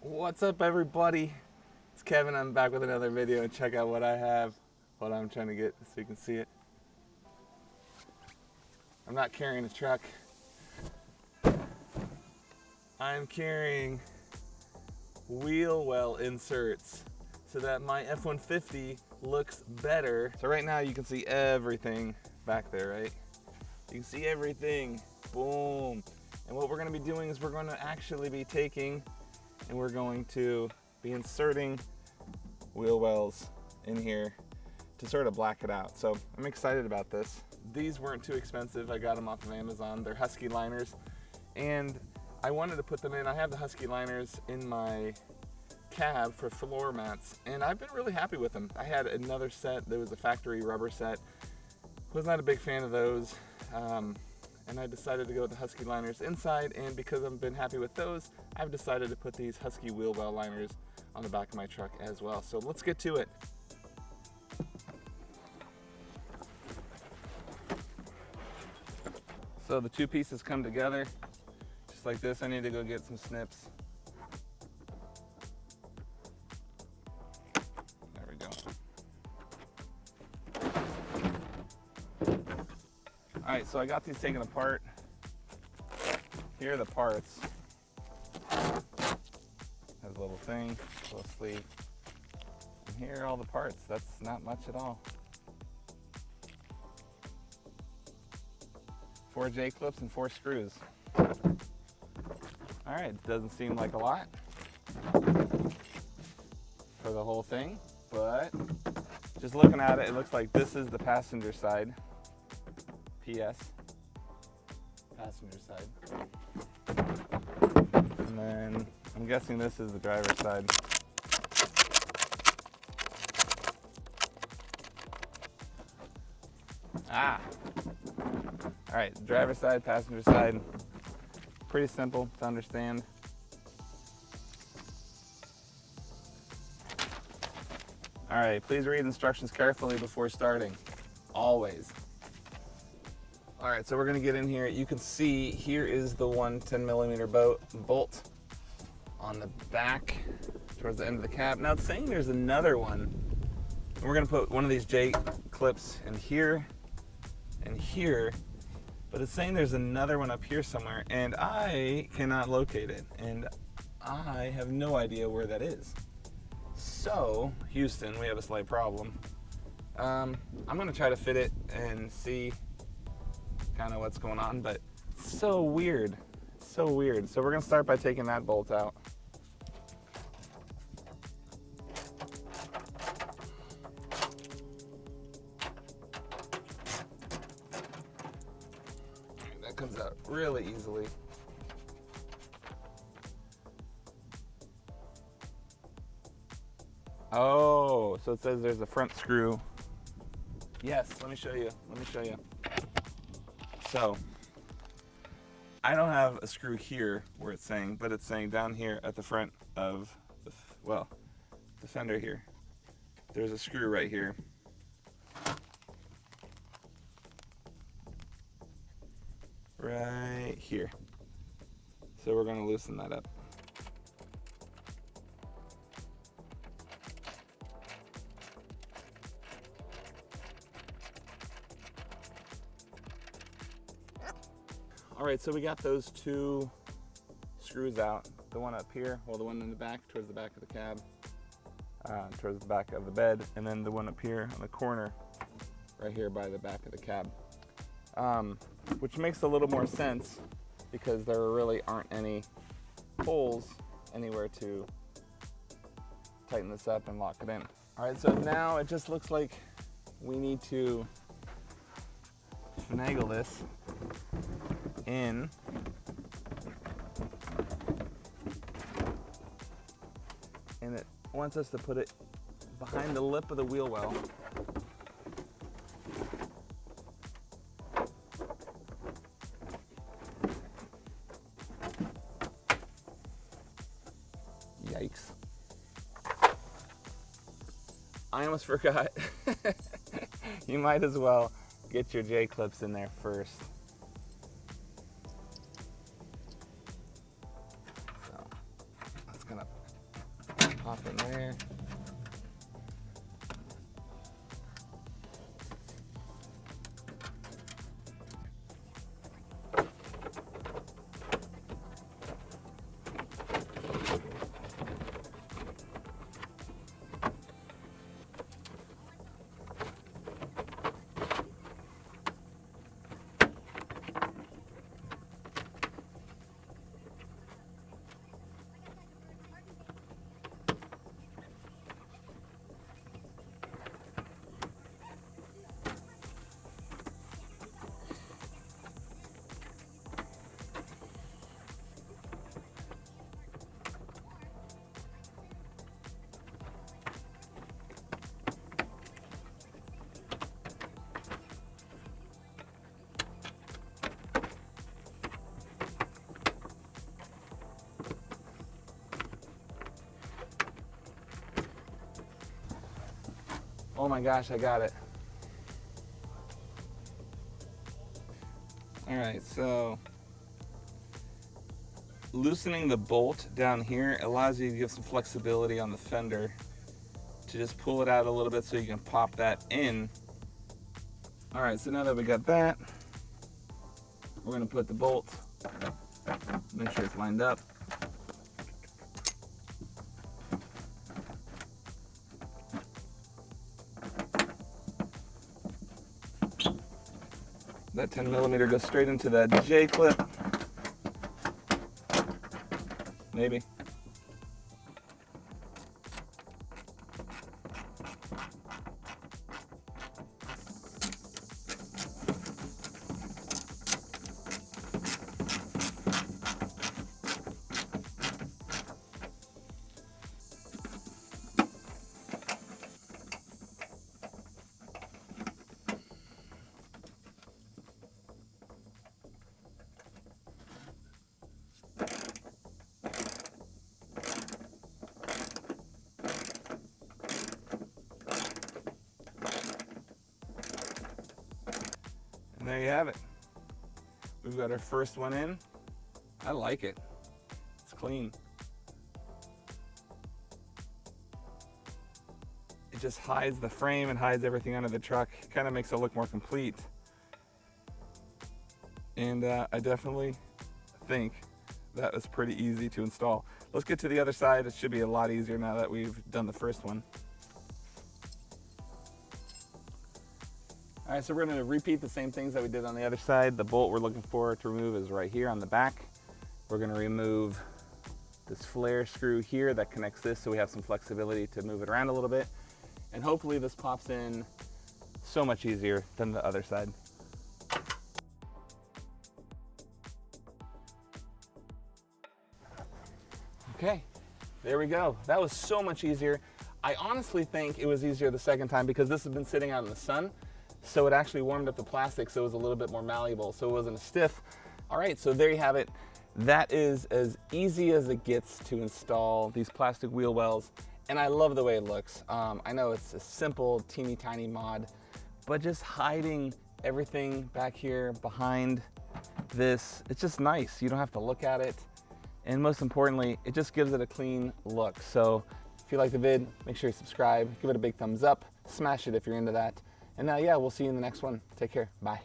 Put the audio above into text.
What's up, everybody? It's Kevin. I'm back with another video, and check out what I have. What I'm trying to get so you can see it. I'm not carrying a truck. I'm carrying wheel well inserts so that my F150 looks better. So right now you can see everything back there, right? You can see everything. Boom. And what we're going to be doing is we're going to actually be taking and we're going to be inserting wheel wells in here to sort of black it out. So I'm excited about this. These weren't too expensive. I got them off of Amazon. They're Husky liners, and I wanted to put them in. I have the Husky liners in my cab for floor mats, and I've been really happy with them. I had another set. There was a factory rubber set. Was not a big fan of those. And I decided to go with the Husky liners inside, and because I've been happy with those, I've decided to put these Husky wheel well liners on the back of my truck as well. So let's get to it. So the two pieces come together just like this. I need to go get some snips. There we go. All right, so I got these taken apart. Here are the parts. Has a little thing, a little sleeve. And here are all the parts. That's not much at all. 4 J-clips and 4 screws. All right, doesn't seem like a lot for the whole thing, but just looking at it, it looks like this is the passenger side. PS, passenger side. And then I'm guessing this is the driver's side. All right, driver's side, passenger side. Pretty simple to understand. All right, please read instructions carefully before starting, always. All right, so we're gonna get in here. You can see here is the 10mm bolt on the back towards the end of the cab. Now it's saying there's another one. We're gonna put one of these J clips in here and here, but it's saying there's another one up here somewhere, and I cannot locate it, and I have no idea where that is. So, Houston, we have a slight problem. I'm gonna try to fit it and see kind of what's going on, but it's so weird. It's so weird. So we're gonna start by taking that bolt out. That comes out really easily. Oh, so it says there's a front screw. Yes, let me show you. Let me show you. So, I don't have a screw here where it's saying, but it's saying down here at the front of, the fender here. There's a screw right here. Right here. So we're going to loosen that up. All right, so we got those 2 screws out. The one up here, well, the one in the back, towards the back of the cab, towards the back of the bed, and then the one up here on the corner, right here by the back of the cab. Which makes a little more sense because there really aren't any holes anywhere to tighten this up and lock it in. All right, so now it just looks like we need to finagle this in. And it wants us to put it behind the lip of the wheel well. Yikes. I almost forgot. You might as well get your J-clips in there first. So that's gonna pop in there. Oh my gosh, I got it. All right, so loosening the bolt down here allows you to give some flexibility on the fender to just pull it out a little bit so you can pop that in. All right, so now that we got that, we're gonna put the bolt, make sure it's lined up. That 10mm goes straight into that J-clip. Maybe. And there you have it. We've got our first one in. I like it. It's clean. It just hides the frame and hides everything under the truck. Kind of makes it look more complete. And I definitely think that was pretty easy to install. Let's get to the other side. It should be a lot easier now that we've done the first one. All right, so we're going to repeat the same things that we did on the other side. The bolt we're looking for to remove is right here on the back. We're going to remove this flare screw here that connects this so we have some flexibility to move it around a little bit. And hopefully this pops in so much easier than the other side. Okay, there we go. That was so much easier. I honestly think it was easier the second time because this has been sitting out in the sun. So it actually warmed up the plastic so it was a little bit more malleable, so it wasn't as stiff. All right, so there you have it. That is as easy as it gets to install these plastic wheel wells, and I love the way it looks. I know it's a simple, teeny tiny mod, but just hiding everything back here behind this, it's just nice. You don't have to look at it, and most importantly, it just gives it a clean look. So if you like the vid, make sure you subscribe, give it a big thumbs up, smash it if you're into that. And yeah, we'll see you in the next one. Take care. Bye.